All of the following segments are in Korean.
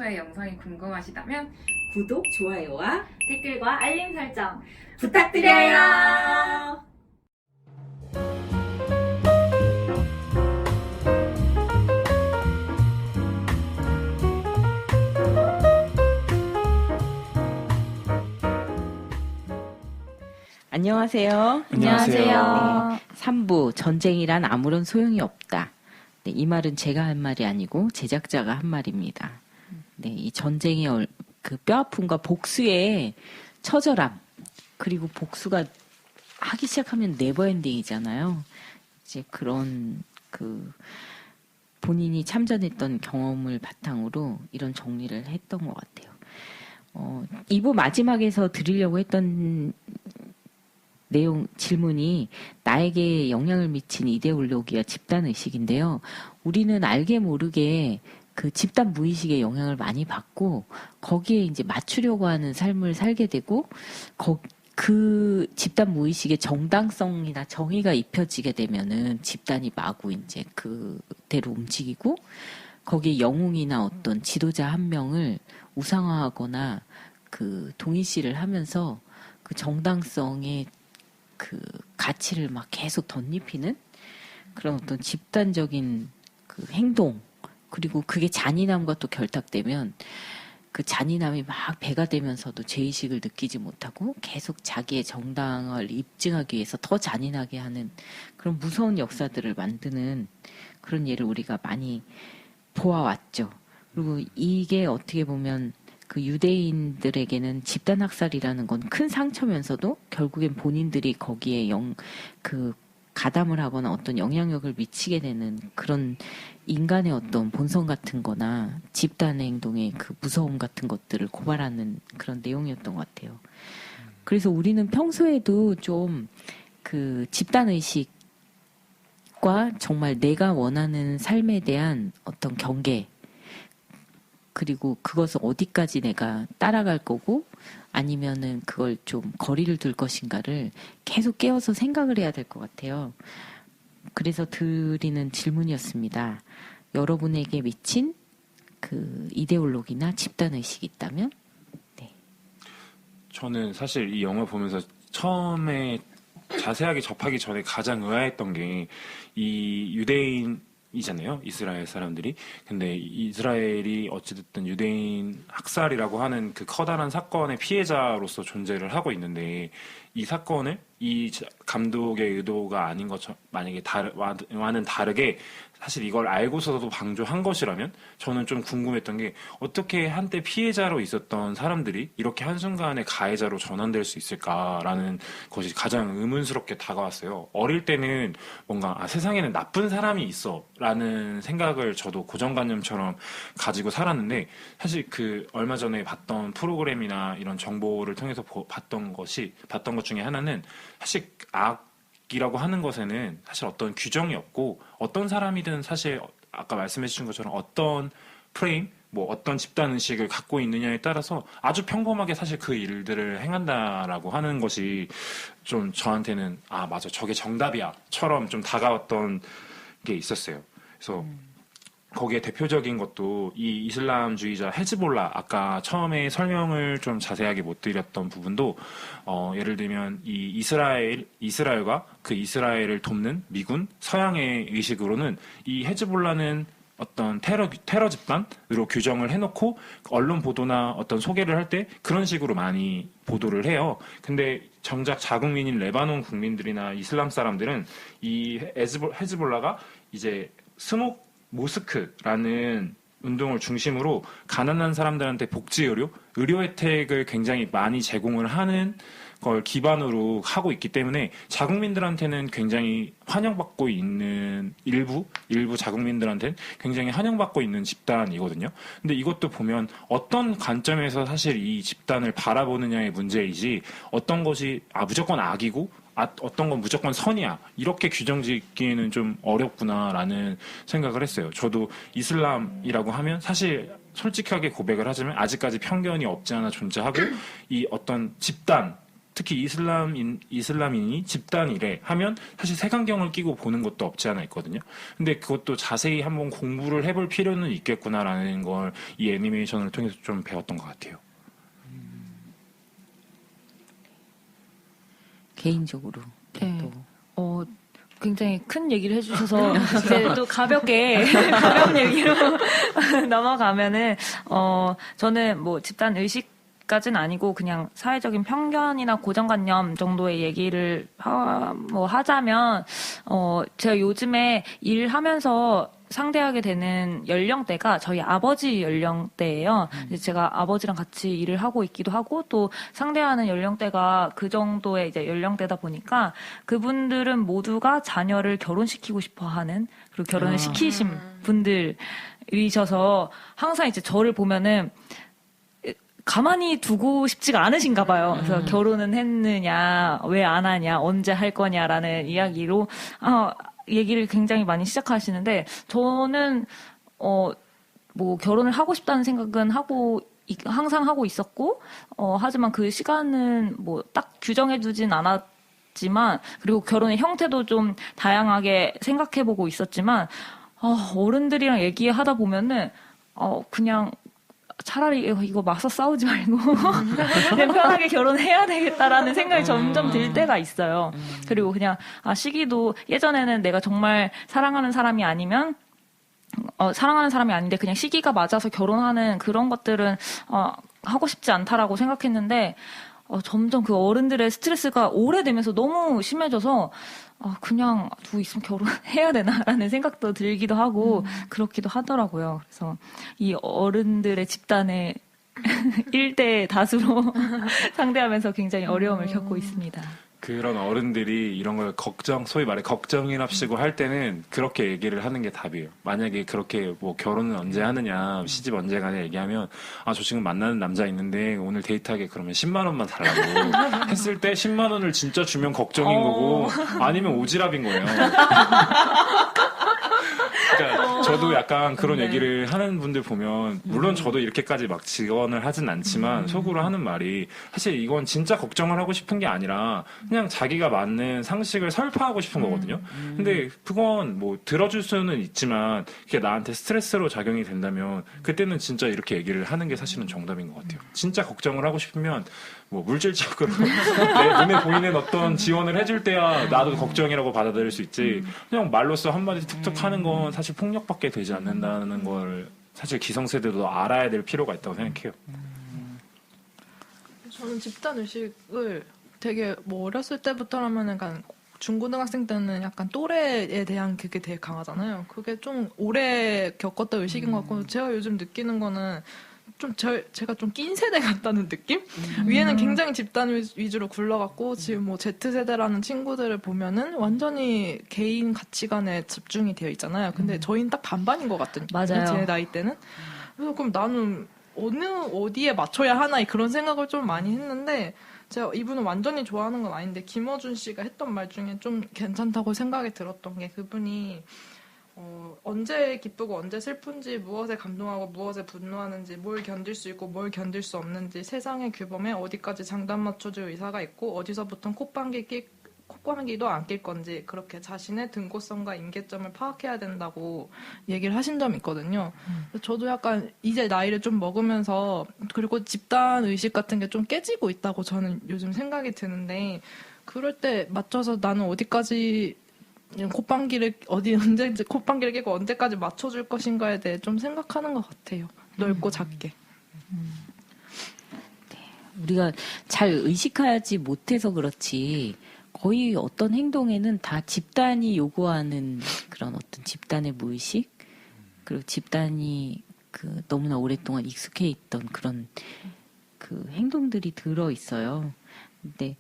평소에 영상이 궁금하시다면 구독, 좋아요와 댓글과 알림 설정 부탁드려요. 안녕하세요. 안녕하세요. 3부 전쟁이란 아무런 소용이 없다. 네, 이 말은 제가 한 말이 아니고 제작자가 한 말입니다. 네, 이 전쟁의 그 뼈아픔과 복수의 처절함, 그리고 복수가 하기 시작하면 네버엔딩이잖아요. 이제 그런 그 본인이 참전했던 경험을 바탕으로 이런 정리를 했던 것 같아요. 2부 마지막에서 드리려고 했던 내용, 질문이 나에게 영향을 미친 이데올로기와 집단의식인데요. 우리는 알게 모르게 그 집단 무의식의 영향을 많이 받고 거기에 이제 맞추려고 하는 삶을 살게 되고 그 집단 무의식의 정당성이나 정의가 입혀지게 되면은 집단이 마구 이제 그대로 움직이고 거기에 영웅이나 어떤 지도자 한 명을 우상화하거나 그 동일시를 하면서 그 정당성의 그 가치를 막 계속 덧입히는 그런 어떤 집단적인 그 행동, 그리고 그게 잔인함과 또 결탁되면 그 잔인함이 막 배가 되면서도 죄의식을 느끼지 못하고 계속 자기의 정당을 입증하기 위해서 더 잔인하게 하는 그런 무서운 역사들을 만드는 그런 예를 우리가 많이 보아왔죠. 그리고 이게 어떻게 보면 그 유대인들에게는 집단 학살이라는 건 큰 상처면서도 결국엔 본인들이 거기에 가담을 하거나 어떤 영향력을 미치게 되는 그런 인간의 어떤 본성 같은 거나 집단의 행동의 그 무서움 같은 것들을 고발하는 그런 내용이었던 것 같아요. 그래서 우리는 평소에도 좀 그 집단의식과 정말 내가 원하는 삶에 대한 어떤 경계, 그리고 그것을 어디까지 내가 따라갈 거고 아니면은 그걸 좀 거리를 둘 것인가를 계속 깨워서 생각을 해야 될 것 같아요. 그래서 드리는 질문이었습니다. 여러분에게 미친 그 이데올로기나 집단의식이 있다면? 네. 저는 사실 이 영화 보면서 처음에 자세하게 접하기 전에 가장 의아했던 게 이 유대인이잖아요, 이스라엘 사람들이. 근데 이스라엘이 어찌됐든 유대인 학살이라고 하는 그 커다란 사건의 피해자로서 존재를 하고 있는데, 이 사건을 이 감독의 의도가 아닌 것처럼 만약에 와는 다르게 사실 이걸 알고서도 방조한 것이라면 저는 좀 궁금했던 게, 어떻게 한때 피해자로 있었던 사람들이 이렇게 한순간에 가해자로 전환될 수 있을까라는 것이 가장 의문스럽게 다가왔어요. 어릴 때는 뭔가 세상에는 나쁜 사람이 있어 라는 생각을 저도 고정관념처럼 가지고 살았는데, 사실 그 얼마 전에 봤던 프로그램이나 이런 정보를 통해서 봤던 것 중에 하나는, 사실 악이라고 하는 것에는 사실 어떤 규정이 없고, 어떤 사람이든 사실 아까 말씀해 주신 것처럼 어떤 프레임, 뭐 어떤 집단 의식을 갖고 있느냐에 따라서 아주 평범하게 사실 그 일들을 행한다라고 하는 것이 좀 저한테는 맞아, 저게 정답이야처럼 좀 다가왔던 게 있었어요. 그래서 거기에 대표적인 것도 이 이슬람주의자 헤즈볼라, 아까 처음에 설명을 좀 자세하게 못 드렸던 부분도 예를 들면 이 이스라엘과 그 이스라엘을 돕는 미군 서양의 의식으로는 이 헤즈볼라는 어떤 테러 집단으로 규정을 해놓고 언론 보도나 어떤 소개를 할 때 그런 식으로 많이 보도를 해요. 근데 정작 자국민인 레바논 국민들이나 이슬람 사람들은 이 헤즈볼라가 이제 모스크라는 운동을 중심으로 가난한 사람들한테 의료 혜택을 굉장히 많이 제공을 하는 걸 기반으로 하고 있기 때문에 자국민들한테는 굉장히 환영받고 있는 일부 자국민들한테는 굉장히 환영받고 있는 집단이거든요. 근데 이것도 보면 어떤 관점에서 사실 이 집단을 바라보느냐의 문제이지, 어떤 것이 무조건 악이고 어떤 건 무조건 선이야, 이렇게 규정짓기에는 좀 어렵구나라는 생각을 했어요. 저도 이슬람이라고 하면 사실 솔직하게 고백을 하자면 아직까지 편견이 없지 않아 존재하고, 이 어떤 집단, 특히 이슬람인이 집단이래 하면 사실 색안경을 끼고 보는 것도 없지 않아 있거든요. 근데 그것도 자세히 한번 공부를 해볼 필요는 있겠구나라는 걸 이 애니메이션을 통해서 좀 배웠던 것 같아요. 개인적으로 네. 또 굉장히 큰 얘기를 해주셔서 이제 또 가볍게 가벼운 얘기로 넘어가면은 저는 뭐 집단 의식까지는 아니고 그냥 사회적인 편견이나 고정관념 정도의 얘기를 하자면 제가 요즘에 일하면서 상대하게 되는 연령대가 저희 아버지 연령대예요. 제가 아버지랑 같이 일을 하고 있기도 하고 또 상대하는 연령대가 그 정도의 이제 연령대다 보니까 그분들은 모두가 자녀를 결혼시키고 싶어 하는 그리고 결혼을 시키신 분들이셔서 항상 이제 저를 보면은 가만히 두고 싶지가 않으신가 봐요. 그래서 결혼은 했느냐, 왜 안 하냐, 언제 할 거냐라는 이야기로 얘기를 굉장히 많이 시작하시는데 저는 뭐 결혼을 하고 싶다는 생각은 항상 하고 있었고 하지만 그 시간은 뭐 딱 규정해 두진 않았지만 그리고 결혼의 형태도 좀 다양하게 생각해보고 있었지만 어른들이랑 얘기하다 보면은 그냥 차라리 이거 맞서 싸우지 말고 그냥 편하게 결혼해야 되겠다라는 생각이 점점 들 때가 있어요. 그리고 그냥 시기도 예전에는 내가 정말 사랑하는 사람이 아니면 사랑하는 사람이 아닌데 그냥 시기가 맞아서 결혼하는 그런 것들은 하고 싶지 않다라고 생각했는데 점점 그 어른들의 스트레스가 오래되면서 너무 심해져서 그냥 두고 있으면 결혼해야 되나라는 생각도 들기도 하고 그렇기도 하더라고요. 그래서 이 어른들의 집단의 1대 다수로 상대하면서 굉장히 어려움을 겪고 있습니다. 그런 어른들이 이런 걸 소위 말해 걱정이랍시고 할 때는 그렇게 얘기를 하는 게 답이에요. 만약에 그렇게 뭐 결혼은 언제 하느냐, 시집 언제 가냐 얘기하면 저 지금 만나는 남자 있는데 오늘 데이트하게 그러면 10만 원만 달라고 했을 때 10만 원을 진짜 주면 걱정인 거고 아니면 오지랖인 거예요. 그러니까 저도 약간 그런 얘기를 하는 분들 보면 물론 저도 이렇게까지 막 직언을 하진 않지만 속으로 하는 말이 사실 이건 진짜 걱정을 하고 싶은 게 아니라 그냥 자기가 맞는 상식을 설파하고 싶은 거거든요. 근데 그건 뭐 들어줄 수는 있지만 그게 나한테 스트레스로 작용이 된다면 그때는 진짜 이렇게 얘기를 하는 게 사실은 정답인 것 같아요. 진짜 걱정을 하고 싶으면 뭐 물질적으로 내 눈에 보이는 어떤 지원을 해줄 때야 나도 걱정이라고 받아들일 수 있지 그냥 말로써 한마디 툭툭 하는 건 사실 폭력밖에 되지 않는다는 걸 사실 기성세대도 알아야 될 필요가 있다고 생각해요. 저는 집단 의식을 되게 뭐 어렸을 때부터라면 약간 중고등학생 때는 약간 또래에 대한 그게 되게 강하잖아요. 그게 좀 오래 겪었던 의식인 것 같고 제가 요즘 느끼는 거는 좀 제가 좀 낀 세대 같다는 느낌? 위에는 굉장히 집단 위주로 굴러갔고 지금 뭐 Z세대라는 친구들을 보면은 완전히 개인 가치관에 집중이 되어 있잖아요. 근데 저희는 딱 반반인 것 같거든요. 맞아요. 제 나이 때는. 그래서 그럼 나는 어디에 맞춰야 하나 그런 생각을 좀 많이 했는데 제가 이분은 완전히 좋아하는 건 아닌데 김어준 씨가 했던 말 중에 좀 괜찮다고 생각이 들었던 게 그분이 언제 기쁘고 언제 슬픈지 무엇에 감동하고 무엇에 분노하는지 뭘 견딜 수 있고 뭘 견딜 수 없는지 세상의 규범에 어디까지 장단 맞춰줄 의사가 있고 어디서부터 콧방귀도 안 낄 건지 그렇게 자신의 등고성과 임계점을 파악해야 된다고 얘기를 하신 점이 있거든요. 저도 약간 이제 나이를 좀 먹으면서 그리고 집단 의식 같은 게 좀 깨지고 있다고 저는 요즘 생각이 드는데 그럴 때 맞춰서 나는 어디까지 언제 콧방귀를 끼고 언제까지 맞춰줄 것인가에 대해 좀 생각하는 것 같아요. 넓고 작게. 우리가 잘 의식하지 못해서 그렇지 거의 어떤 행동에는 다 집단이 요구하는 그런 어떤 집단의 무의식 그리고 집단이 너무나 오랫동안 익숙해 있던 그런 그 행동들이 들어 있어요. 근데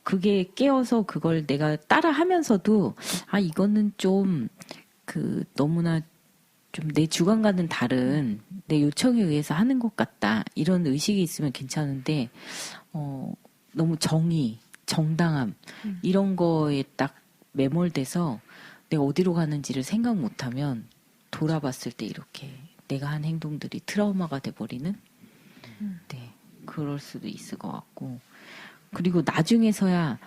그게 깨어서 그걸 내가 따라 하면서도 이거는 좀 너무나 좀 내 주관과는 다른 내 요청에 의해서 하는 것 같다 이런 의식이 있으면 괜찮은데 너무 정의 정당함 이런 거에 딱 매몰돼서 내가 어디로 가는지를 생각 못하면 돌아봤을 때 이렇게 내가 한 행동들이 트라우마가 돼버리는 네 그럴 수도 있을 것 같고 그리고 나중에서야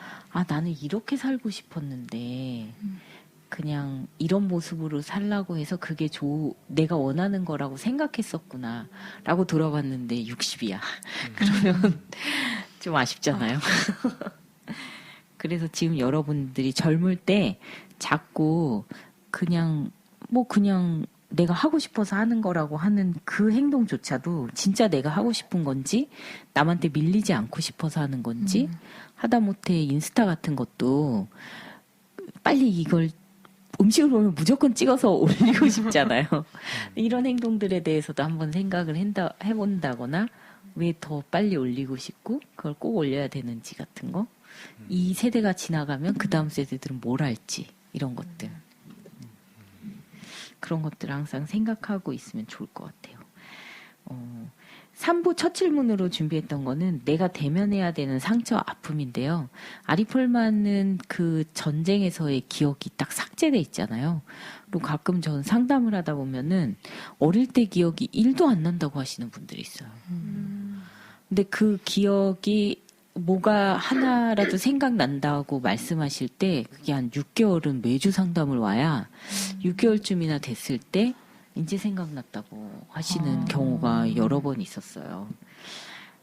나는 이렇게 살고 싶었는데 그냥 이런 모습으로 살라고 해서 그게 내가 원하는 거라고 생각했었구나 라고 돌아봤는데 60이야. 그러면 좀 아쉽잖아요. 그래서 지금 여러분들이 젊을 때 자꾸 그냥 내가 하고 싶어서 하는 거라고 하는 그 행동조차도 진짜 내가 하고 싶은 건지 남한테 밀리지 않고 싶어서 하는 건지 하다못해 인스타 같은 것도 빨리 이걸 음식을 보면 무조건 찍어서 올리고 싶잖아요. 이런 행동들에 대해서도 한번 생각을 해본다거나 왜 더 빨리 올리고 싶고 그걸 꼭 올려야 되는지 같은 거. 이 세대가 지나가면 그 다음 세대들은 뭘 할지 이런 것들. 그런 것들을 항상 생각하고 있으면 좋을 것 같아요. 3부 첫 질문으로 준비했던 거는 내가 대면해야 되는 상처 아픔인데요. 아리폴만은 그 전쟁에서의 기억이 딱 삭제돼 있잖아요. 그리고 가끔 전 상담을 하다 보면은 어릴 때 기억이 1도 안 난다고 하시는 분들이 있어요. 근데 그 기억이 뭐가 하나라도 생각난다고 말씀하실 때 그게 한 6개월은 매주 상담을 와야 6개월쯤이나 됐을 때 이제 생각났다고 하시는 경우가 여러 번 있었어요.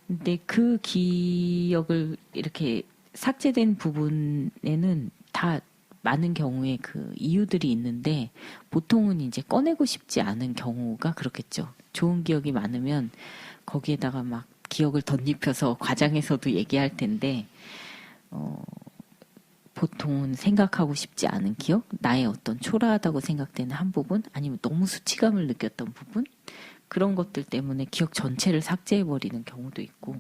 근데 그 기억을 이렇게 삭제된 부분에는 다 많은 경우에 그 이유들이 있는데 보통은 이제 꺼내고 싶지 않은 경우가 그렇겠죠. 좋은 기억이 많으면 거기에다가 막 기억을 덧입혀서 과장해서도 얘기할 텐데 보통은 생각하고 싶지 않은 기억, 나의 어떤 초라하다고 생각되는 한 부분, 아니면 너무 수치감을 느꼈던 부분, 그런 것들 때문에 기억 전체를 삭제해버리는 경우도 있고,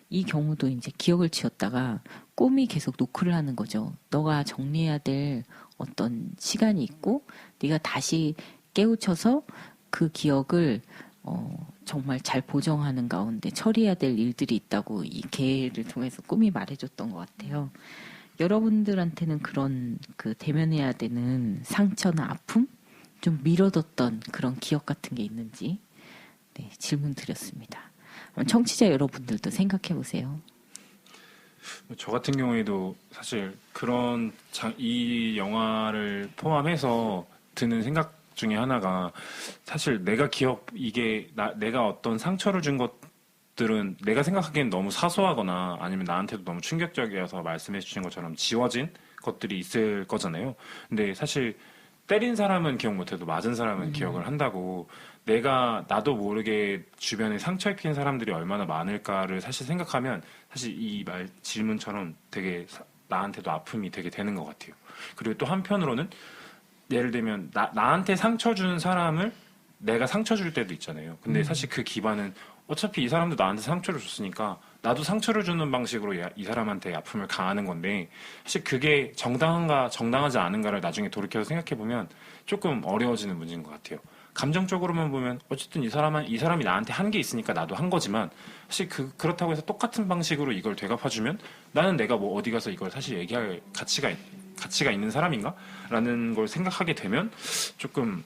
이 경우도 이제 기억을 지웠다가 꿈이 계속 노크를 하는 거죠. 너가 정리해야 될 어떤 시간이 있고, 네가 다시 깨우쳐서 그 기억을 정말 잘 보정하는 가운데 처리해야 될 일들이 있다고 이 개를 통해서 꿈이 말해줬던 것 같아요. 여러분들한테는 그런 그 대면해야 되는 상처나 아픔? 좀 미뤄뒀던 그런 기억 같은 게 있는지 질문 드렸습니다. 청취자 여러분들도 생각해 보세요. 저 같은 경우에도 사실 이 영화를 포함해서 드는 생각 중에 하나가 사실 내가 내가 어떤 상처를 준 것들은 내가 생각하기엔 너무 사소하거나 아니면 나한테도 너무 충격적이어서 말씀해 주신 것처럼 지워진 것들이 있을 거잖아요. 근데 사실 때린 사람은 기억 못해도 맞은 사람은 기억을 한다고 나도 모르게 주변에 상처 입힌 사람들이 얼마나 많을까를 사실 생각하면 사실 이 질문처럼 되게 나한테도 아픔이 되게 되는 것 같아요. 그리고 또 한편으로는 예를 들면 나한테 상처 준 사람을 내가 상처 줄 때도 있잖아요. 근데 사실 그 기반은 어차피 이 사람도 나한테 상처를 줬으니까 나도 상처를 주는 방식으로 이 사람한테 아픔을 가하는 건데 사실 그게 정당하지 않은가를 나중에 돌이켜서 생각해보면 조금 어려워지는 문제인 것 같아요. 감정적으로만 보면 어쨌든 이 사람이 나한테 한 게 있으니까 나도 한 거지만 사실 그렇다고 해서 똑같은 방식으로 이걸 되갚아주면 나는 내가 뭐 어디 가서 이걸 사실 얘기할 가치가 있는 사람인가? 라는 걸 생각하게 되면 조금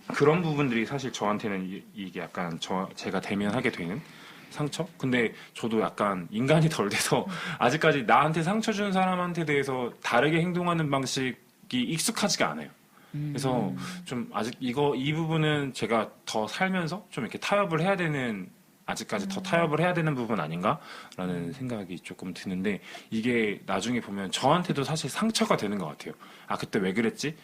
그런 부분들이 사실 저한테는 이게 약간 제가 대면하게 되는 상처? 근데 저도 약간 인간이 덜 돼서 아직까지 나한테 상처 준 사람한테 대해서 다르게 행동하는 방식이 익숙하지가 않아요. 그래서 좀 아직 이 부분은 제가 더 살면서 좀 이렇게 아직까지 더 타협을 해야 되는 부분 아닌가라는 생각이 조금 드는데 이게 나중에 보면 저한테도 사실 상처가 되는 것 같아요. 그때 왜 그랬지?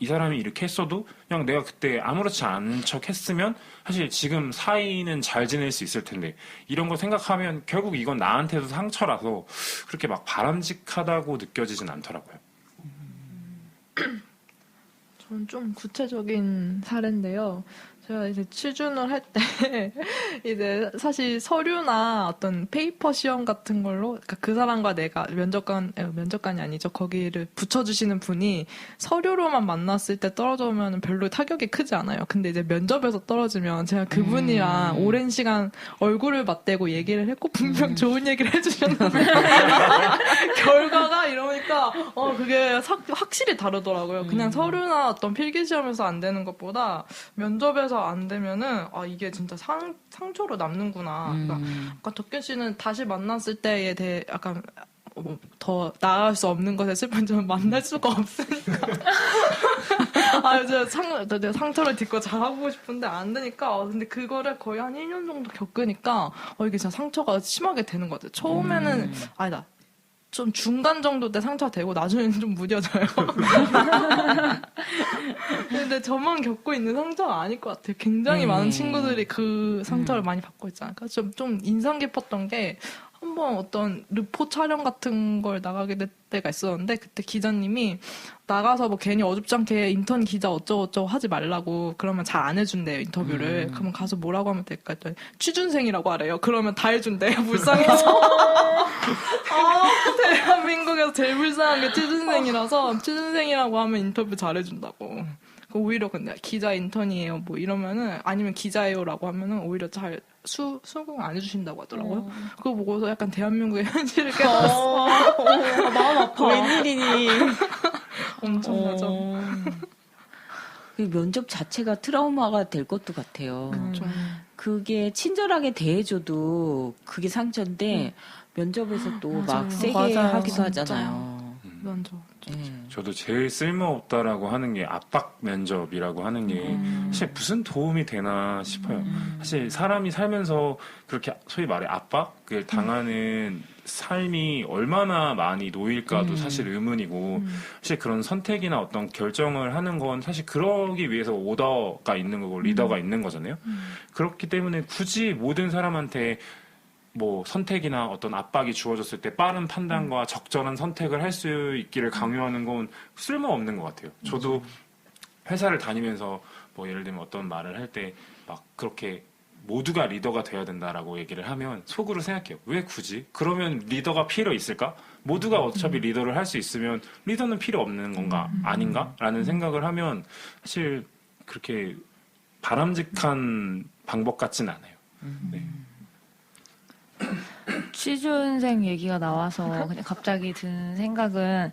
이 사람이 이렇게 했어도 그냥 내가 그때 아무렇지 않은 척 했으면 사실 지금 사이는 잘 지낼 수 있을 텐데 이런 거 생각하면 결국 이건 나한테도 상처라서 그렇게 막 바람직하다고 느껴지진 않더라고요. 저는 좀 구체적인 사례인데요. 제가 이제 취준을 할 때 이제 사실 서류나 어떤 페이퍼 시험 같은 걸로 그러니까 그 사람과 내가 면접관이 아니죠. 거기를 붙여주시는 분이 서류로만 만났을 때 떨어지면 별로 타격이 크지 않아요. 근데 이제 면접에서 떨어지면 제가 그분이랑 오랜 시간 얼굴을 맞대고 얘기를 했고 분명 좋은 얘기를 해주셨는데 결과가 이러니까 그게 확실히 다르더라고요. 그냥 서류나 어떤 필기 시험에서 안 되는 것보다 면접에서 상처가 안 되면은 이게 진짜 상처로 남는구나. 그러니까 아까 덕균 씨는 다시 만났을 때에 대해 약간 더 나아갈 수 없는 것에 슬픈 점은 만날 수가 없으니까. 내가 상처를 딛고 잘하고 싶은데 안 되니까. 근데 그거를 거의 한 1년 정도 겪으니까 이게 진짜 상처가 심하게 되는 것 같아요. 처음에는 아니다. 좀 중간 정도 때 상처가 되고 나중에는 좀 무뎌져요. 근데 저만 겪고 있는 상처가 아닐 것 같아요. 굉장히 많은 친구들이 그 상처를 많이 받고 있잖아요. 그러니까 좀 인상 깊었던 게 한번 어떤 르포 촬영 같은 걸 나가게 될 때가 있었는데 그때 기자님이 나가서 뭐 괜히 어줍잖게 인턴 기자 어쩌고저쩌고 하지 말라고 그러면 잘 안 해준대요 인터뷰를. 그러면 가서 뭐라고 하면 될까 했더니 취준생이라고 하래요. 그러면 다 해준대요. 불쌍해서. 대한민국에서 제일 불쌍한 게 취준생이라서 취준생이라고 하면 인터뷰 잘 해준다고. 오히려 근데 기자 인턴이에요 뭐 이러면은 아니면 기자예요라고 하면은 오히려 잘 수긍 안 해주신다고 하더라고요. 그거 보고서 약간 대한민국의 현실을 깨달았어. 마음 아파. 웬일이니. 엄청나죠. 그 면접 자체가 트라우마가 될 것도 같아요. 그게 친절하게 대해줘도 그게 상처인데 면접에서 또 막 세게 하기도 하잖아요. 맞아. 저도 제일 쓸모없다라고 하는 게 압박 면접이라고 하는 게 사실 무슨 도움이 되나 싶어요. 사실 사람이 살면서 그렇게 소위 말해 압박을 당하는 삶이 얼마나 많이 놓일까도 사실 의문이고 사실 그런 선택이나 어떤 결정을 하는 건 사실 그러기 위해서 오더가 있는 거고 리더가 있는 거잖아요. 그렇기 때문에 굳이 모든 사람한테 뭐 선택이나 어떤 압박이 주어졌을 때 빠른 판단과 적절한 선택을 할 수 있기를 강요하는 건 쓸모없는 것 같아요. 저도 회사를 다니면서 뭐 예를 들면 어떤 말을 할 때 막 그렇게 모두가 리더가 돼야 된다라고 얘기를 하면 속으로 생각해요. 왜 굳이? 그러면 리더가 필요 있을까? 모두가 어차피 리더를 할 수 있으면 리더는 필요 없는 건가? 아닌가? 라는 생각을 하면 사실 그렇게 바람직한 방법 같진 않아요. 네. 취준생 얘기가 나와서 그냥 갑자기 든 생각은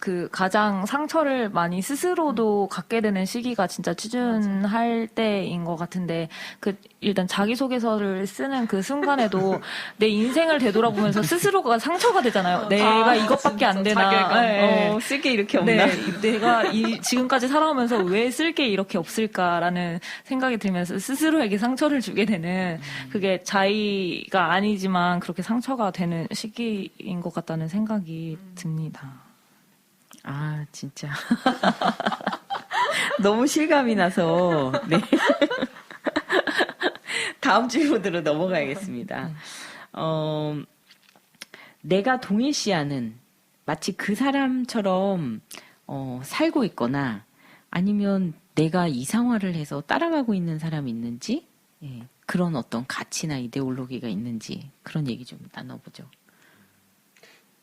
그 가장 상처를 많이 스스로도 갖게 되는 시기가 진짜 취준할 때인 것 같은데 그 일단 자기소개서를 쓰는 그 순간에도 내 인생을 되돌아보면서 스스로가 상처가 되잖아요. 내가 이것밖에 안 되나. 쓸 게 이렇게 없나? 내가 지금까지 살아오면서 왜 쓸 게 이렇게 없을까라는 생각이 들면서 스스로에게 상처를 주게 되는 그게 자의가 아니지만 그렇게 상처가 되는 시기인 것 같다는 생각이 듭니다. 아, 진짜. 너무 실감이 나서, 네. 다음 질문으로 넘어가야겠습니다. 내가 동일시하는 마치 그 사람처럼, 살고 있거나 아니면 내가 이상화를 해서 따라가고 있는 사람이 있는지, 예, 그런 어떤 가치나 이데올로기가 있는지 그런 얘기 좀 나눠보죠.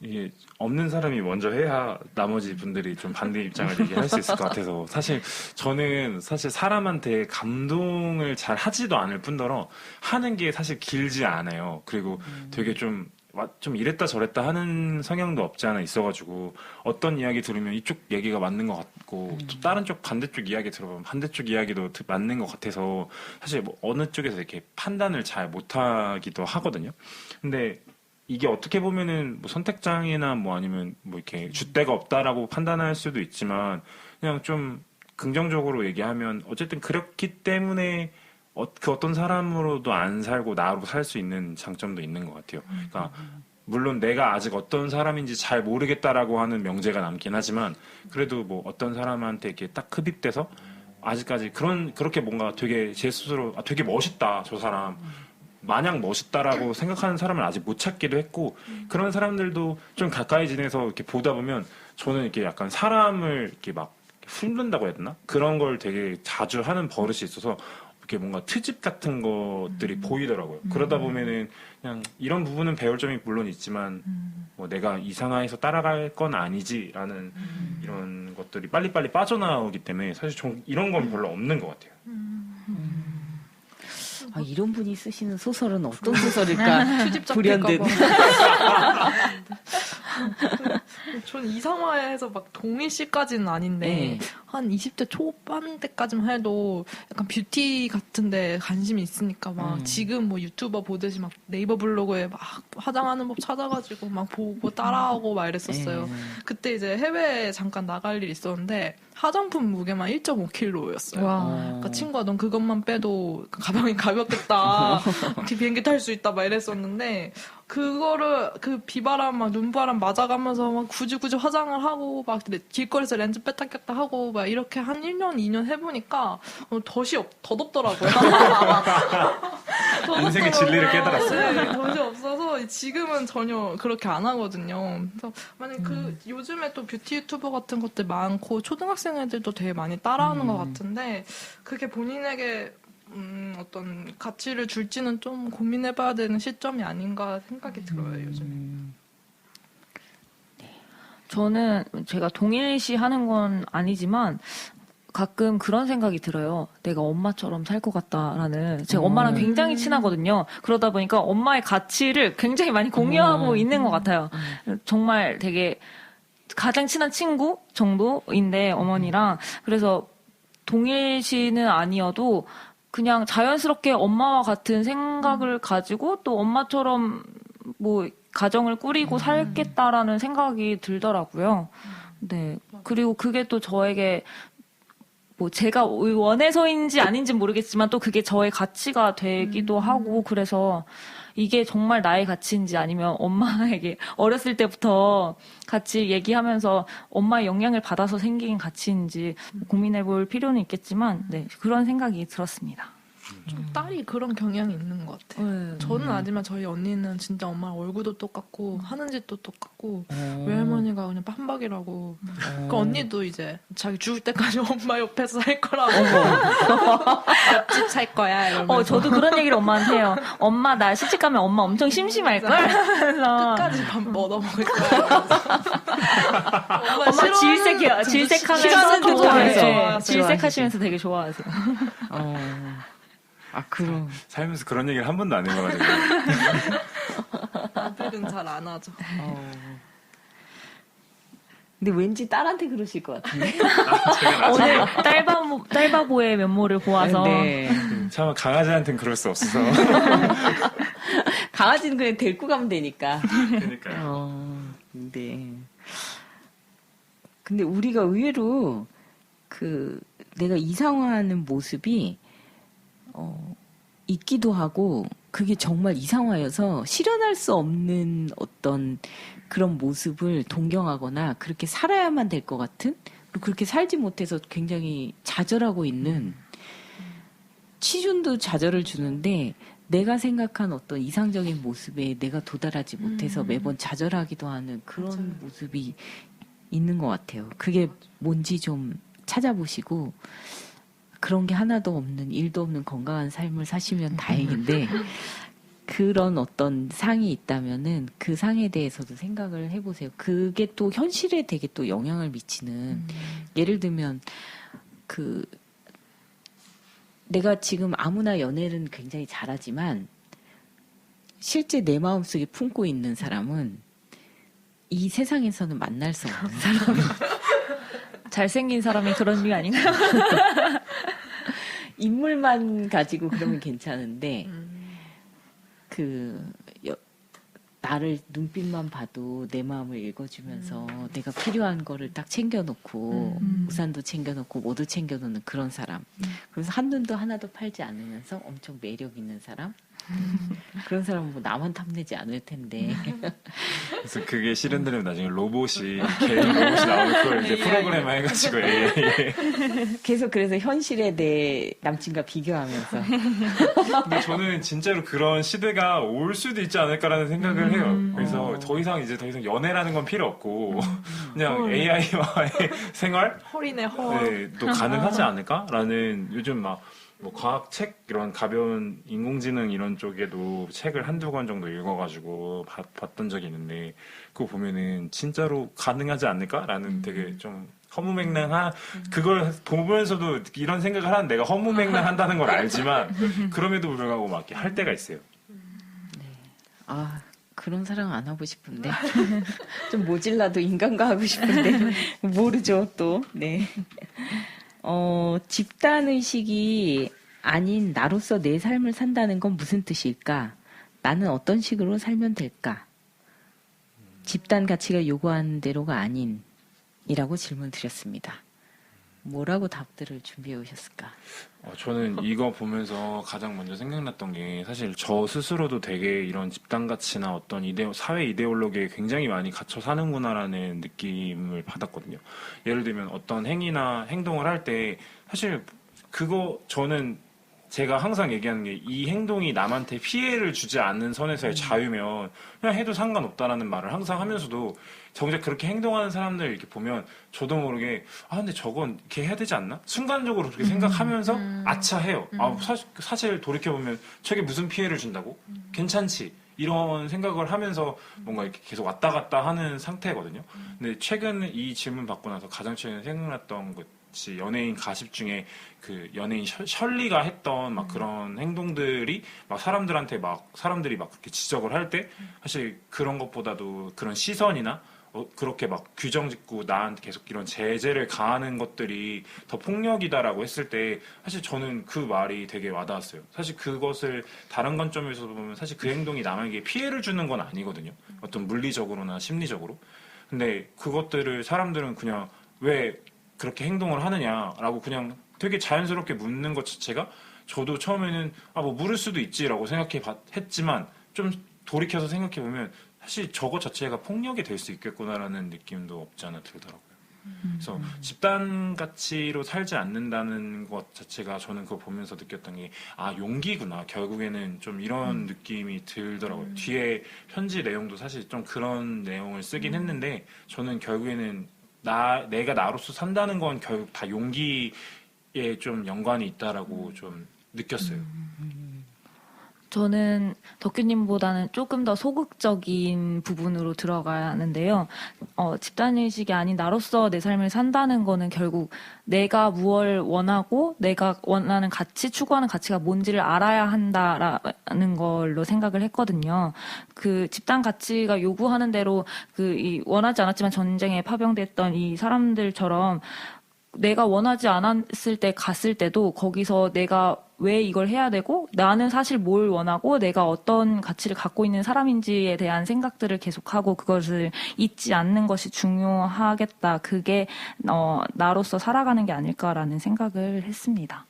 이게 없는 사람이 먼저 해야 나머지 분들이 좀 반대 입장을 얘기할 수 있을 것 같아서 사실 저는 사실 사람한테 감동을 잘 하지도 않을 뿐더러 하는 게 사실 길지 않아요. 그리고 되게 좀 이랬다 저랬다 하는 성향도 없지 않아 있어가지고 어떤 이야기 들으면 이쪽 얘기가 맞는 것 같고 또 다른 쪽 반대쪽 이야기 들어보면 반대쪽 이야기도 맞는 것 같아서 사실 뭐 어느 쪽에서 이렇게 판단을 잘 못하기도 하거든요. 근데 이게 어떻게 보면은 뭐 선택장애나 뭐 아니면 뭐 이렇게 줏대가 없다라고 판단할 수도 있지만 그냥 좀 긍정적으로 얘기하면 어쨌든 그렇기 때문에 그 어떤 사람으로도 안 살고 나로 살 수 있는 장점도 있는 것 같아요. 그러니까 물론 내가 아직 어떤 사람인지 잘 모르겠다라고 하는 명제가 남긴 하지만 그래도 뭐 어떤 사람한테 이렇게 딱 흡입돼서 아직까지 그렇게 뭔가 되게 제 스스로 되게 멋있다 저 사람. 마냥 멋있다라고 생각하는 사람을 아직 못 찾기도 했고 그런 사람들도 좀 가까이 지내서 이렇게 보다 보면 저는 이렇게 약간 사람을 이렇게 막 훑는다고 해야 되나? 그런 걸 되게 자주 하는 버릇이 있어서 이렇게 뭔가 트집 같은 것들이 보이더라고요. 그러다 보면은 그냥 이런 부분은 배울 점이 물론 있지만 뭐 내가 이상화해서 따라갈 건 아니지라는 이런 것들이 빨리빨리 빠져나오기 때문에 사실 이런 건 별로 없는 것 같아요. 아, 이런 분이 쓰시는 소설은 어떤 소설일까? 수집 불현듯. 전 이상화에서 막 동일 씨까지는 아닌데 네. 한 20대 초반 때까지만 해도 약간 뷰티 같은데 관심이 있으니까 막 지금 뭐 유튜버 보듯이 막 네이버 블로그에 막 화장하는 법 찾아가지고 막 보고 따라하고 막 이랬었어요. 네. 그때 이제 해외에 잠깐 나갈 일 있었는데 화장품 무게만 1.5kg였어요. 그러니까 친구가 넌 그것만 빼도 가방이 가볍겠다. 비행기 탈 수 있다 막 이랬었는데 그거를 그 비바람 막 눈바람 맞아가면서 막 굳이 화장을 하고 막 길거리에서 렌즈 뺐다 꼈다 하고 막 이렇게 한 1년 2년 해보니까 덧없더라고요. 인생의 진리를 깨달았어요. 네, 덧이 없어서 지금은 전혀 그렇게 안 하거든요. 그래서 만약 요즘에 또 뷰티 유튜버 같은 것들 많고 초등학생 애들도 되게 많이 따라하는 것 같은데 그게 본인에게 어떤 가치를 줄지는 좀 고민해봐야 되는 시점이 아닌가 생각이 들어요, 요즘에. 저는 제가 동일시 하는 건 아니지만 가끔 그런 생각이 들어요. 내가 엄마처럼 살 것 같다라는. 제가 엄마랑 굉장히 친하거든요. 그러다 보니까 엄마의 가치를 굉장히 많이 공유하고 있는 것 같아요. 정말 되게 가장 친한 친구 정도인데 어머니랑. 그래서 동일시는 아니어도 그냥 자연스럽게 엄마와 같은 생각을 가지고 또 엄마처럼 뭐 가정을 꾸리고 살겠다라는 생각이 들더라고요. 네. 그리고 그게 또 저에게 뭐 제가 원해서인지 아닌지는 모르겠지만 또 그게 저의 가치가 되기도 하고 그래서 이게 정말 나의 가치인지 아니면 엄마에게 어렸을 때부터 같이 얘기하면서 엄마의 영향을 받아서 생긴 가치인지 고민해 볼 필요는 있겠지만 네, 그런 생각이 들었습니다. 좀 딸이 그런 경향이 있는 것 같아요. 네. 저는 아니지만 저희 언니는 진짜 엄마 얼굴도 똑같고 하는 짓도 똑같고 외할머니가 그냥 빤박이라고. 그 언니도 이제 자기 죽을 때까지 엄마 옆에서 살 거라고. 옆집 살 거야 이러면서. 저도 그런 얘기를 엄마한테 해요. 엄마 나 시집 가면 엄마 엄청 심심할걸? 그래서 끝까지 밥 얻어먹을 거야. 엄마 질색하면서 시간은 되게 좋아해서. 좋아하세요. 질색하시면서 되게 좋아하세요. 그럼. 살면서 그런 얘기를 한 번도 안 해봐가지고. 아들은 잘 안 하죠. 근데 왠지 딸한테 그러실 것 같은데. 오늘 딸바보의 면모를 보아서 네. 참 강아지한테는 그럴 수 없어서. 강아지는 그냥 데리고 가면 되니까. 그러니까요. 네. 근데 우리가 의외로 내가 이상화하는 모습이 있기도 하고 그게 정말 이상화여서 실현할 수 없는 어떤 그런 모습을 동경하거나 그렇게 살아야만 될 것 같은 그리고 그렇게 살지 못해서 굉장히 좌절하고 있는 취준도 좌절을 주는데 내가 생각한 어떤 이상적인 모습에 내가 도달하지 못해서 매번 좌절하기도 하는 그런 맞아요. 모습이 있는 것 같아요. 그게 뭔지 좀 찾아보시고 그런 게 하나도 없는 일도 없는 건강한 삶을 사시면 다행인데 그런 어떤 상이 있다면은 그 상에 대해서도 생각을 해보세요. 그게 또 현실에 되게 또 영향을 미치는 예를 들면 내가 지금 아무나 연애는 굉장히 잘하지만 실제 내 마음속에 품고 있는 사람은 이 세상에서는 만날 수 없는 사람. 잘생긴 사람이 그런 류 아닌가요? 인물만 가지고 그러면 괜찮은데 나를 눈빛만 봐도 내 마음을 읽어주면서 내가 필요한 거를 딱 챙겨놓고 우산도 챙겨놓고 뭐도 챙겨놓는 그런 사람. 그래서 한눈도 하나도 팔지 않으면서 엄청 매력 있는 사람. 그런 사람은 뭐 나만 탐내지 않을 텐데. 그래서 그게 실현되면 나중에 개인 로봇이 나오는 그걸 이제 프로그램화 해가지고 계속 그래서 현실에 내 남친과 비교하면서. 근데 저는 진짜로 그런 시대가 올 수도 있지 않을까라는 생각을 해요. 그래서 더 이상 연애라는 건 필요 없고 그냥 AI와의 생활 헐이네 헐. 네, 또 가능하지 않을까라는 요즘 뭐 과학 책 이런 가벼운 인공지능 이런 쪽에도 책을 한두 권 정도 읽어가지고 봤던 적이 있는데 그거 보면은 진짜로 가능하지 않을까라는 되게 좀 허무맹랑한 그걸 보면서도 이런 생각을 하는 내가 허무맹랑한다는 걸 알지만 그럼에도 불구하고 막 할 때가 있어요. 그런 사랑 안 하고 싶은데. 좀 모질라도 인간과 하고 싶은데. 모르죠, 또. 네. 집단의식이 아닌 나로서 내 삶을 산다는 건 무슨 뜻일까? 나는 어떤 식으로 살면 될까? 집단 가치가 요구하는 대로가 아닌이라고 질문 드렸습니다. 뭐라고 답들을 준비해 오셨을까? 저는 이거 보면서 가장 먼저 생각났던 게 사실 저 스스로도 되게 이런 집단 가치나 어떤 사회 이데올로기에 굉장히 많이 갇혀 사는구나라는 느낌을 받았거든요. 예를 들면 어떤 행위나 행동을 할 때 사실 저는 제가 항상 얘기하는 게 이 행동이 남한테 피해를 주지 않는 선에서의 자유면 그냥 해도 상관없다라는 말을 항상 하면서도 정작 그렇게 행동하는 사람들 이렇게 보면 저도 모르게 근데 저건 이렇게 해야 되지 않나? 순간적으로 그렇게 생각하면서 아차 해요. 사실 돌이켜보면 저게 무슨 피해를 준다고? 괜찮지. 이런 생각을 하면서 뭔가 이렇게 계속 왔다 갔다 하는 상태거든요. 근데 최근 이 질문 받고 나서 가장 최근에 생각났던 것이 연예인 가십 중에 그 연예인 셜리가 했던 막 그런 행동들이 막 사람들이 막 그렇게 지적을 할 때 사실 그런 것보다도 그런 시선이나 그렇게 막 규정 짓고 나한테 계속 이런 제재를 가하는 것들이 더 폭력이다라고 했을 때 사실 저는 그 말이 되게 와닿았어요. 사실 그것을 다른 관점에서 보면 사실 그 행동이 남에게 피해를 주는 건 아니거든요. 어떤 물리적으로나 심리적으로. 근데 그것들을 사람들은 그냥 왜 그렇게 행동을 하느냐라고 그냥 되게 자연스럽게 묻는 것 자체가 저도 처음에는 뭐 물을 수도 있지라고 했지만 좀 돌이켜서 생각해보면 사실 저것 자체가 폭력이 될 수 있겠구나라는 느낌도 없지 않아 들더라고요. 그래서 집단 가치로 살지 않는다는 것 자체가 저는 그거 보면서 느꼈던 게 용기구나. 결국에는 좀 이런 느낌이 들더라고요. 뒤에 편지 내용도 사실 좀 그런 내용을 쓰긴 했는데 저는 결국에는 내가 나로서 산다는 건 결국 다 용기에 좀 연관이 있다라고 좀 느꼈어요. 저는 덕규님보다는 조금 더 소극적인 부분으로 들어가는데요. 집단의식이 아닌 나로서 내 삶을 산다는 거는 결국 내가 무엇을 원하고 내가 원하는 가치, 추구하는 가치가 뭔지를 알아야 한다라는 걸로 생각을 했거든요. 그 집단 가치가 요구하는 대로 원하지 않았지만 전쟁에 파병됐던 이 사람들처럼 내가 원하지 않았을 때 갔을 때도 거기서 내가 왜 이걸 해야 되고 나는 사실 뭘 원하고 내가 어떤 가치를 갖고 있는 사람인지에 대한 생각들을 계속하고 그것을 잊지 않는 것이 중요하겠다. 그게 나로서 살아가는 게 아닐까라는 생각을 했습니다.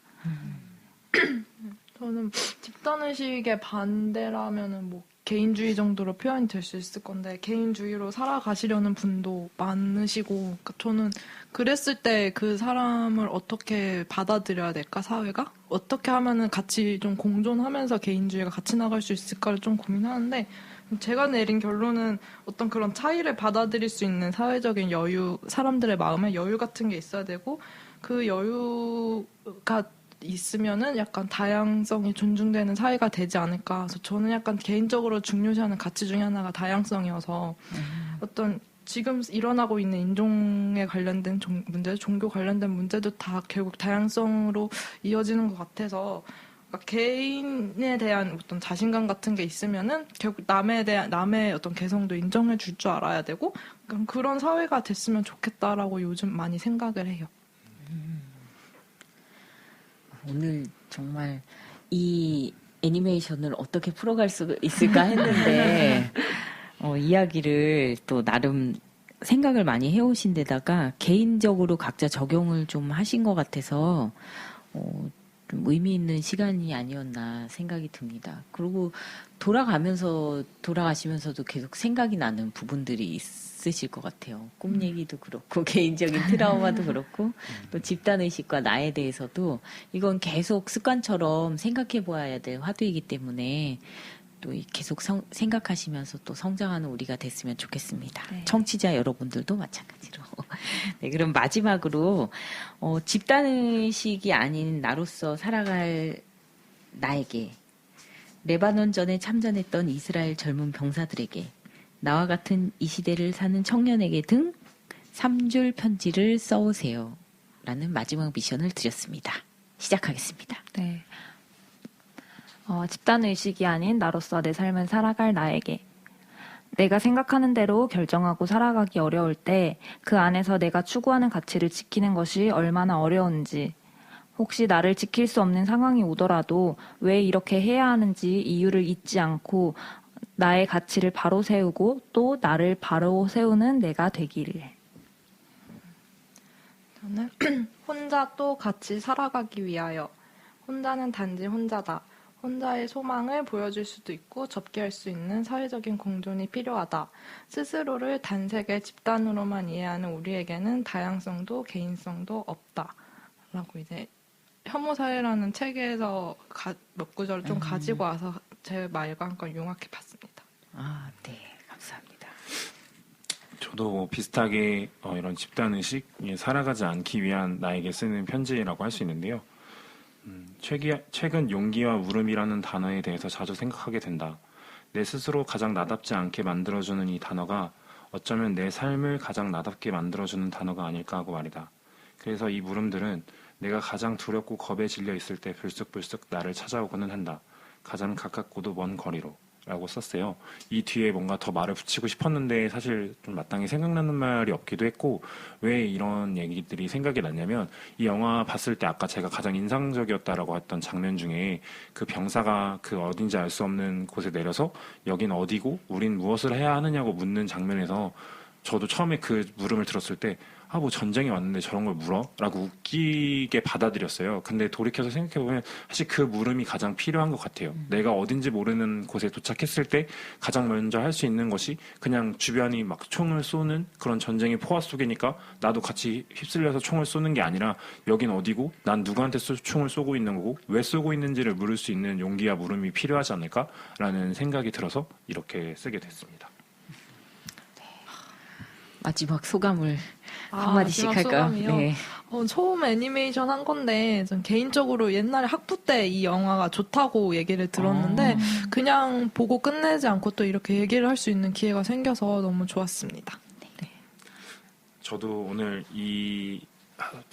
저는 집단의식의 반대라면은 개인주의 정도로 표현이 될 수 있을 건데 개인주의로 살아가시려는 분도 많으시고 그러니까 저는 그랬을 때 그 사람을 어떻게 받아들여야 될까 사회가? 어떻게 하면은 같이 좀 공존하면서 개인주의가 같이 나갈 수 있을까를 좀 고민하는데 제가 내린 결론은 어떤 그런 차이를 받아들일 수 있는 사회적인 여유, 사람들의 마음에 여유 같은 게 있어야 되고 그 여유가 있으면은 약간 다양성이 존중되는 사회가 되지 않을까. 그래서 저는 약간 개인적으로 중요시하는 가치 중에 하나가 다양성이어서 어떤 지금 일어나고 있는 인종에 관련된 문제, 종교 관련된 문제도 다 결국 다양성으로 이어지는 것 같아서 그러니까 개인에 대한 어떤 자신감 같은 게 있으면은 결국 남의 어떤 개성도 인정해 줄 줄 알아야 되고 그런 사회가 됐으면 좋겠다라고 요즘 많이 생각을 해요. 오늘 정말 이 애니메이션을 어떻게 풀어갈 수 있을까 했는데 이야기를 또 나름 생각을 많이 해오신 데다가 개인적으로 각자 적용을 좀 하신 것 같아서 좀 의미 있는 시간이 아니었나 생각이 듭니다. 그리고 돌아가시면서도 계속 생각이 나는 부분들이 있으실 것 같아요. 꿈 얘기도 그렇고 개인적인 트라우마도 그렇고 또 집단의식과 나에 대해서도 이건 계속 습관처럼 생각해 보아야 될 화두이기 때문에 또 계속 생각하시면서 또 성장하는 우리가 됐으면 좋겠습니다. 네. 청취자 여러분들도 마찬가지로. 네, 그럼 마지막으로 집단의식이 아닌 나로서 살아갈 나에게 레바논전에 참전했던 이스라엘 젊은 병사들에게 나와 같은 이 시대를 사는 청년에게 등 3줄 편지를 써오세요. 라는 마지막 미션을 드렸습니다. 시작하겠습니다. 네. 집단의식이 아닌 나로서 내 삶을 살아갈 나에게 내가 생각하는 대로 결정하고 살아가기 어려울 때 그 안에서 내가 추구하는 가치를 지키는 것이 얼마나 어려운지, 혹시 나를 지킬 수 없는 상황이 오더라도 왜 이렇게 해야 하는지 이유를 잊지 않고 나의 가치를 바로 세우고 또 나를 바로 세우는 내가 되기를. 저는 혼자 또 같이 살아가기 위하여. 혼자는 단지 혼자다. 혼자의 소망을 보여줄 수도 있고 접게 할 수 있는 사회적인 공존이 필요하다. 스스로를 단색의 집단으로만 이해하는 우리에게는 다양성도 개인성도 없다. 라고 이제 혐오사회라는 책에서 몇 구절을 좀 가지고 와서 제 말과 함께 융합해 봤습니다. 아, 네, 감사합니다. 저도 비슷하게 이런 집단의식, 살아가지 않기 위한 나에게 쓰는 편지라고 할 수 있는데요. 최근 용기와 울음이라는 단어에 대해서 자주 생각하게 된다. 내 스스로 가장 나답지 않게 만들어주는 이 단어가 어쩌면 내 삶을 가장 나답게 만들어주는 단어가 아닐까 하고 말이다. 그래서 이 물음들은 내가 가장 두렵고 겁에 질려 있을 때 불쑥불쑥 나를 찾아오고는 한다. 가장 가깝고도 먼 거리로 라고 썼어요. 이 뒤에 뭔가 더 말을 붙이고 싶었는데 사실 좀 마땅히 생각나는 말이 없기도 했고, 왜 이런 얘기들이 생각이 났냐면 이 영화 봤을 때 아까 제가 가장 인상적이었다라고 했던 장면 중에 그 병사가 그 어딘지 알 수 없는 곳에 내려서 여긴 어디고 우린 무엇을 해야 하느냐고 묻는 장면에서 저도 처음에 그 물음을 들었을 때 뭐 전쟁이 왔는데 저런 걸 물어? 라고 웃기게 받아들였어요. 근데 돌이켜서 생각해보면 사실 그 물음이 가장 필요한 것 같아요. 내가 어딘지 모르는 곳에 도착했을 때 가장 먼저 할 수 있는 것이 그냥 주변이 막 총을 쏘는 그런 전쟁의 포화 속이니까 나도 같이 휩쓸려서 총을 쏘는 게 아니라 여긴 어디고 난 누구한테 총을 쏘고 있는 거고 왜 쏘고 있는지를 물을 수 있는 용기와 물음이 필요하지 않을까라는 생각이 들어서 이렇게 쓰게 됐습니다. 마지막 소감을 아, 한마디씩 마지막 할까요? 소감이요? 네. 처음 애니메이션 한 건데 전 개인적으로 옛날에 학부 때 이 영화가 좋다고 얘기를 들었는데 그냥 보고 끝내지 않고 또 이렇게 얘기를 할 수 있는 기회가 생겨서 너무 좋았습니다. 저도 오늘 이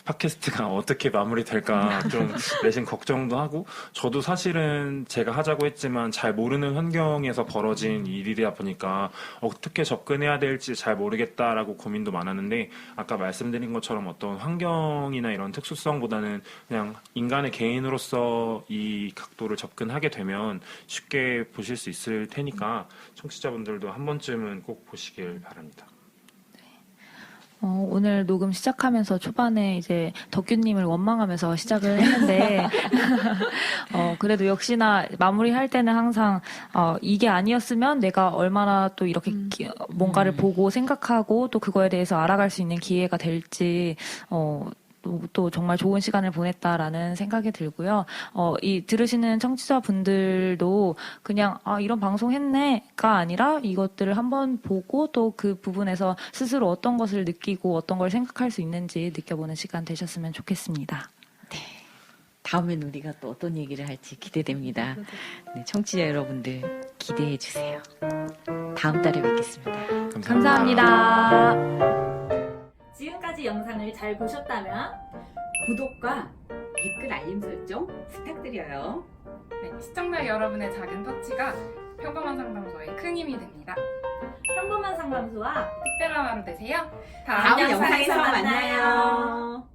팟캐스트가 어떻게 마무리될까 좀 내심 걱정도 하고, 저도 사실은 제가 하자고 했지만 잘 모르는 환경에서 벌어진 일이다 보니까 어떻게 접근해야 될지 잘 모르겠다라고 고민도 많았는데, 아까 말씀드린 것처럼 어떤 환경이나 이런 특수성보다는 그냥 인간의 개인으로서 이 각도를 접근하게 되면 쉽게 보실 수 있을 테니까 청취자분들도 한 번쯤은 꼭 보시길 바랍니다. 오늘 녹음 시작하면서 초반에 이제 덕규님을 원망하면서 시작을 했는데, 그래도 역시나 마무리할 때는 항상, 이게 아니었으면 내가 얼마나 또 이렇게 뭔가를 보고 생각하고 또 그거에 대해서 알아갈 수 있는 기회가 될지, 또 정말 좋은 시간을 보냈다라는 생각이 들고요. 이 들으시는 청취자분들도 그냥 이런 방송 했네가 아니라 이것들을 한번 보고 또 그 부분에서 스스로 어떤 것을 느끼고 어떤 걸 생각할 수 있는지 느껴보는 시간 되셨으면 좋겠습니다. 다음엔 우리가 또 어떤 얘기를 할지 기대됩니다. 네, 청취자 여러분들 기대해 주세요. 다음 달에 뵙겠습니다. 감사합니다. 지금까지 영상을 잘 보셨다면 구독과 댓글 알림 설정 부탁드려요. 네, 시청자 여러분의 작은 터치가 평범한 상담소에 큰 힘이 됩니다. 평범한 상담소와 특별한 하루 되세요. 다음 영상에서 만나요.